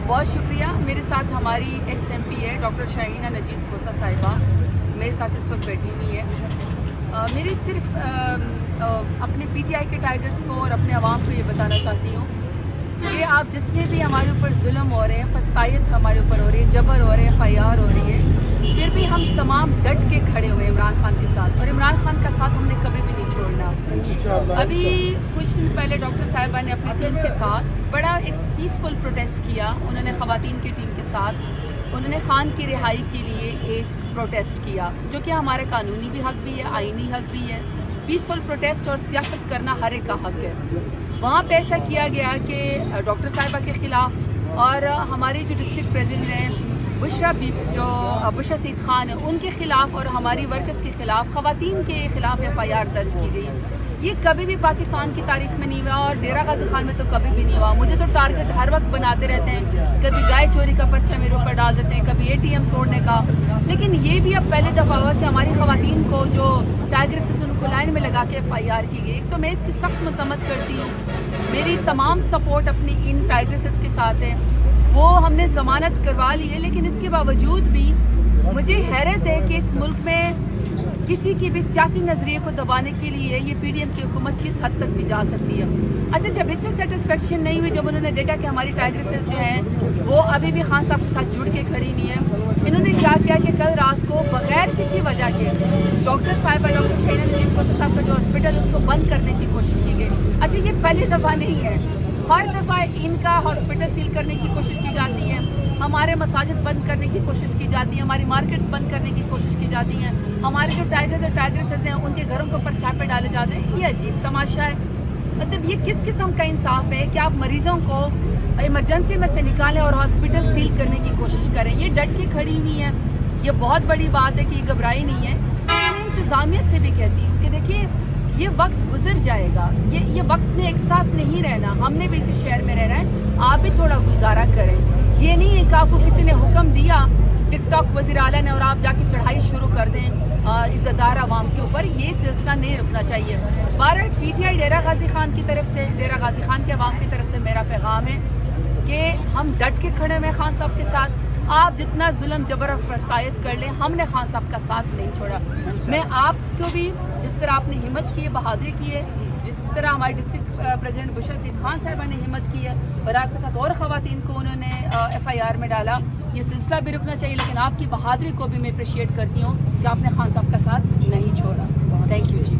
बहुत शुक्रिया। मेरे साथ हमारी एक्स MP है डॉक्टर शाहीना नजीब खोसा साहिबा, मेरे साथ इस वक्त बैठी हुई है। मेरी सिर्फ अपने PTI के टाइगर्स को और अपने आवाम को ये बताना चाहती हूँ कि आप जितने भी हमारे ऊपर जुल्म हो रहे हैं, फस्तायत हमारे ऊपर हो रही है, जबर हो रहे हैं, FIR हो रही है, फिर भी हम तमाम डट के खड़े हुए इमरान खान के साथ, और इमरान खान का साथ हमने कभी भी नहीं छोड़ना। अभी कुछ दिन पहले डॉक्टर साहिबा ने अपनी टीम के साथ बड़ा एक पीसफुल प्रोटेस्ट किया। उन्होंने ख़वातीन की टीम के साथ उन्होंने खान की रिहाई के लिए एक प्रोटेस्ट किया, जो कि हमारा कानूनी भी हक भी है, आईनी हक भी है। पीसफुल प्रोटेस्ट और सियासत करना हर एक का हक है। वहाँ पे ऐसा किया गया कि डॉक्टर साहिबा के ख़िलाफ़ और हमारे जो डिस्ट्रिक्ट प्रेसिडेंट हैं बुशरा सईद खान है, उनके ख़िलाफ़ और हमारी वर्कर्स के ख़िलाफ़, ख़वातीन के ख़िलाफ़ FIR दर्ज की गई। ये कभी भी पाकिस्तान की तारीख में नहीं हुआ और डेरा गाजी खान में तो कभी भी नहीं हुआ। मुझे तो टारगेट हर वक्त बनाते रहते हैं, कभी गाय चोरी का पर्चा मेरे ऊपर डाल देते हैं, कभी ATM तोड़ने का। लेकिन ये भी अब पहले दफ़ा हुआ कि हमारी ख़वातीन को जो टाइगर से उनको लाइन में लगा के FIR की गई। तो मैं इसकी सख्त मजम्मत करती हूँ। मेरी तमाम सपोर्ट अपनी इन टाइग्रेसेस के साथ है। वो हमने ज़मानत करवा ली है, लेकिन इसके बावजूद भी मुझे हैरत है कि इस मुल्क में किसी की भी सियासी नज़रिए को दबाने के लिए ये PDM की हुकूमत किस हद तक भी जा सकती है। अच्छा, जब इससे सेटिस्फेक्शन नहीं हुई, जब उन्होंने देखा कि हमारी टाइग्रेसेस जो हैं वो अभी भी खान साहब के साथ जुड़ के खड़ी हुई हैं, इन्होंने क्या किया कि कल रात को बगैर किसी वजह के डॉक्टर शाहीना नजीब खोसा साहब का जो हॉस्पिटल उसको बंद करने की कोशिश की गई। अच्छा, ये पहली दफ़ा नहीं है, हर दफ़ा इनका हॉस्पिटल सील करने की कोशिश की जाती है, हमारे मसाजिद बंद करने की कोशिश की जाती है, हमारी मार्केट्स बंद करने की कोशिश की जाती हैं, हमारे जो टाइगर्स और टाइग्रेसेस हैं उनके घरों के ऊपर छापे डाले जाते हैं। ये अजीब तमाशा है। मतलब ये किस किस्म का इंसाफ है कि आप मरीजों को इमरजेंसी में से निकालें और हॉस्पिटल सील करने की कोशिश करें। ये डट के खड़ी हुई हैं, ये बहुत बड़ी बात है कि घबराई नहीं है। मैं इंतज़ामिया से भी कहती हूँ कि देखिए, ये वक्त गुजर जाएगा, ये वक्त ने एक साथ नहीं रहना, हमने भी इसी शहर में रहना है, आप भी थोड़ा गुजारा करें। ये नहीं है कि आपको किसी ने हुक्म दिया टिकटॉक वज़ीर आला ने और आप जाके चढ़ाई शुरू कर दें इज़्ज़तदार आवाम के ऊपर। ये सिलसिला नहीं रुकना चाहिए। बहरहाल PTI डेरा गाजी खान की तरफ से, डेरा गाजी खान के अवाम की तरफ से मेरा पैगाम है कि हम डट के खड़े हुए खान साहब के साथ। आप जितना जुल्म जबर और फसायत कर लें, हमने खान साहब का साथ नहीं छोड़ा। मैं आपको भी जिस तरह आपने हिम्मत की है, बहादुरी की है, जिस तरह हमारे डिस्ट्रिक्ट प्रेसिडेंट बुशरा सईद खान साहिबा ने हिम्मत की है और आपके साथ और ख़वातीन को उन्होंने FIR में डाला, ये सिलसिला भी रुकना चाहिए। लेकिन आपकी बहादुरी को भी मैं अप्रिशिएट करती हूँ कि आपने खान साहब का साथ नहीं छोड़ा। Thank you ji.